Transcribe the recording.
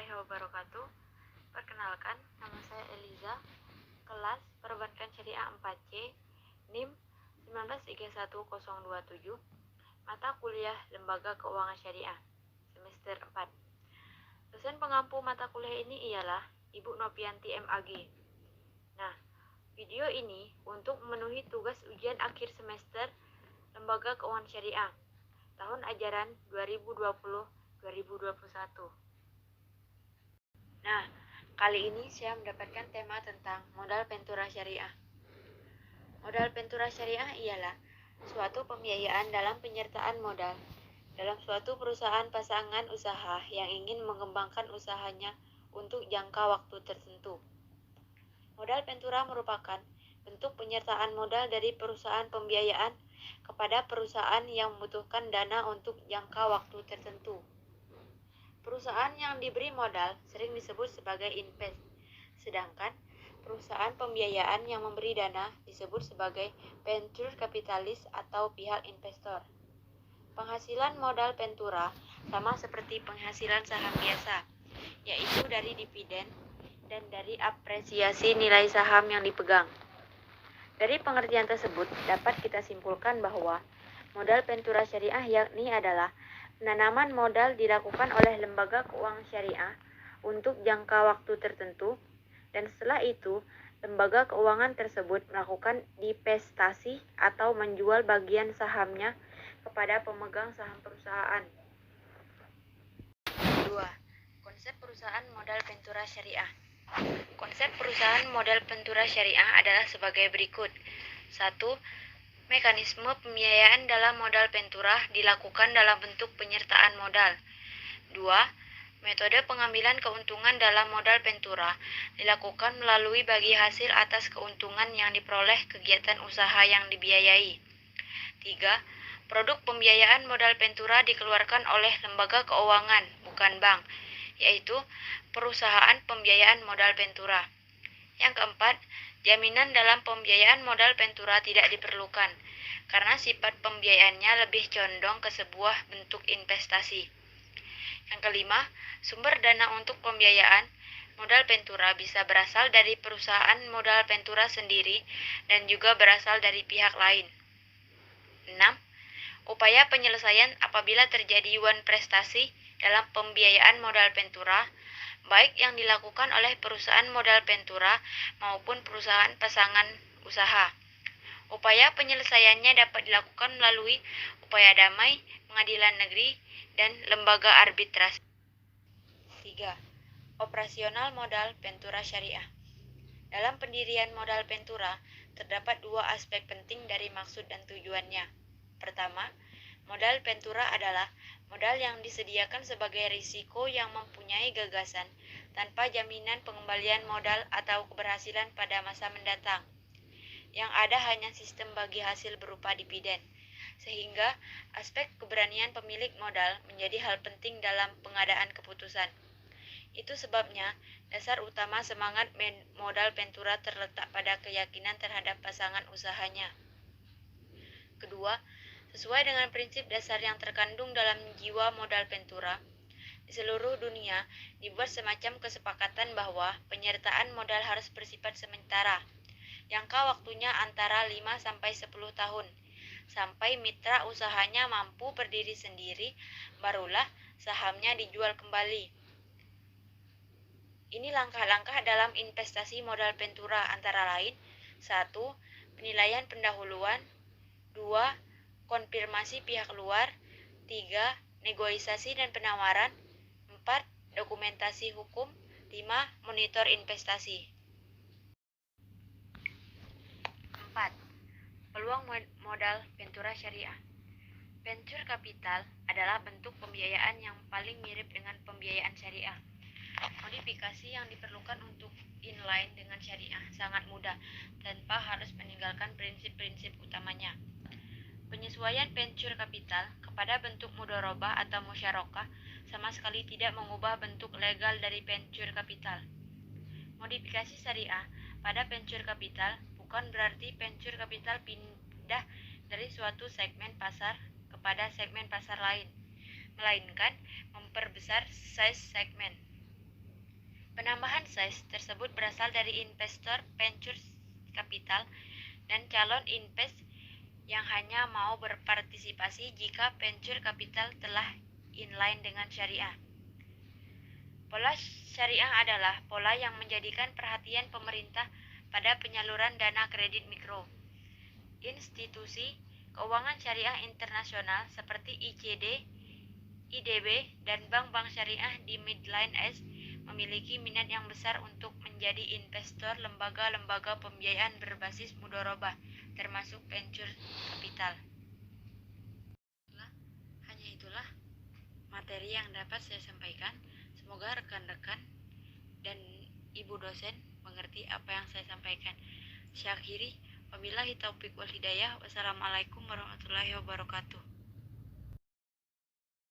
warahmatullahi wabarakatuh. Perkenalkan, nama saya Eliza, kelas Perbankan Syariah 4C, NIM 1931027, mata kuliah Lembaga Keuangan Syariah, semester 4. Dosen pengampu mata kuliah ini ialah Ibu Nopianti MAG. Nah, video ini untuk memenuhi tugas ujian akhir semester Lembaga Keuangan Syariah tahun ajaran 2020-2021. Nah, kali ini saya mendapatkan tema tentang modal pentura syariah. Modal pentura syariah ialah suatu pembiayaan dalam penyertaan modal dalam suatu perusahaan pasangan usaha yang ingin mengembangkan usahanya untuk jangka waktu tertentu. Modal pentura merupakan bentuk penyertaan modal dari perusahaan pembiayaan kepada perusahaan yang membutuhkan dana untuk jangka waktu tertentu. Perusahaan yang diberi modal sering disebut sebagai invest, sedangkan perusahaan pembiayaan yang memberi dana disebut sebagai venture capitalis atau pihak investor. Penghasilan modal pentura sama seperti penghasilan saham biasa, yaitu dari dividen dan dari apresiasi nilai saham yang dipegang. Dari pengertian tersebut dapat kita simpulkan bahwa modal pentura syariah yakni adalah penanaman modal dilakukan oleh lembaga keuangan syariah untuk jangka waktu tertentu, dan setelah itu lembaga keuangan tersebut melakukan divestasi atau menjual bagian sahamnya kepada pemegang saham perusahaan. 2. Konsep perusahaan modal pentura syariah. Konsep perusahaan modal pentura syariah adalah sebagai berikut. 1. Mekanisme pembiayaan dalam modal pentura dilakukan dalam bentuk penyertaan modal. 2. Metode pengambilan keuntungan dalam modal pentura dilakukan melalui bagi hasil atas keuntungan yang diperoleh kegiatan usaha yang dibiayai. 3. Produk pembiayaan modal pentura dikeluarkan oleh lembaga keuangan, bukan bank, yaitu perusahaan pembiayaan modal pentura. Yang keempat, jaminan dalam pembiayaan modal pentura tidak diperlukan, karena sifat pembiayaannya lebih condong ke sebuah bentuk investasi. Yang kelima, sumber dana untuk pembiayaan modal pentura bisa berasal dari perusahaan modal pentura sendiri dan juga berasal dari pihak lain. 6. Upaya penyelesaian apabila terjadi wan prestasi dalam pembiayaan modal pentura, baik yang dilakukan oleh perusahaan modal pentura maupun perusahaan pasangan usaha. Upaya penyelesaiannya dapat dilakukan melalui upaya damai, pengadilan negeri, dan lembaga arbitrasi. 3. Operasional modal pentura syariah. Dalam pendirian modal pentura, terdapat dua aspek penting dari maksud dan tujuannya. Pertama, modal pentura adalah modal yang disediakan sebagai risiko yang mempunyai gagasan tanpa jaminan pengembalian modal atau keberhasilan pada masa mendatang. Yang ada hanya sistem bagi hasil berupa dividen, sehingga aspek keberanian pemilik modal menjadi hal penting dalam pengadaan keputusan. Itu sebabnya dasar utama semangat modal pentura terletak pada keyakinan terhadap pasangan usahanya. Kedua, sesuai dengan prinsip dasar yang terkandung dalam jiwa modal pentura, di seluruh dunia dibuat semacam kesepakatan bahwa penyertaan modal harus bersifat sementara. Jangka waktunya antara 5-10 tahun, sampai mitra usahanya mampu berdiri sendiri, barulah sahamnya dijual kembali. Ini langkah-langkah dalam investasi modal pentura antara lain: 1. Penilaian pendahuluan. 2. Konfirmasi pihak luar. 3. Negosiasi dan penawaran. 4. Dokumentasi hukum. 5. Monitor investasi. 4. Peluang modal pentura syariah. Venture capital adalah bentuk pembiayaan yang paling mirip dengan pembiayaan syariah. Modifikasi yang diperlukan untuk inline dengan syariah sangat mudah tanpa harus meninggalkan prinsip-prinsip utamanya. Penyesuaian venture capital kepada bentuk mudharabah atau musyarakah sama sekali tidak mengubah bentuk legal dari venture capital. Modifikasi syariah pada venture capital bukan berarti venture capital pindah dari suatu segmen pasar kepada segmen pasar lain, melainkan memperbesar size segmen. Penambahan size tersebut berasal dari investor venture capital dan calon invest yang hanya mau berpartisipasi jika venture capital telah inline dengan syariah. Pola syariah adalah pola yang menjadikan perhatian pemerintah pada penyaluran dana kredit mikro. Institusi keuangan syariah internasional seperti ICD, IDB, dan bank-bank syariah di Midland East memiliki minat yang besar untuk menjadi investor lembaga-lembaga pembiayaan berbasis mudharabah, termasuk venture capital. Hanya itulah materi yang dapat saya sampaikan. Semoga rekan-rekan dan ibu dosen mengerti apa yang saya sampaikan. Saya akhiri, wabillahi taufiq wal hidayah. Wassalamualaikum warahmatullahi wabarakatuh.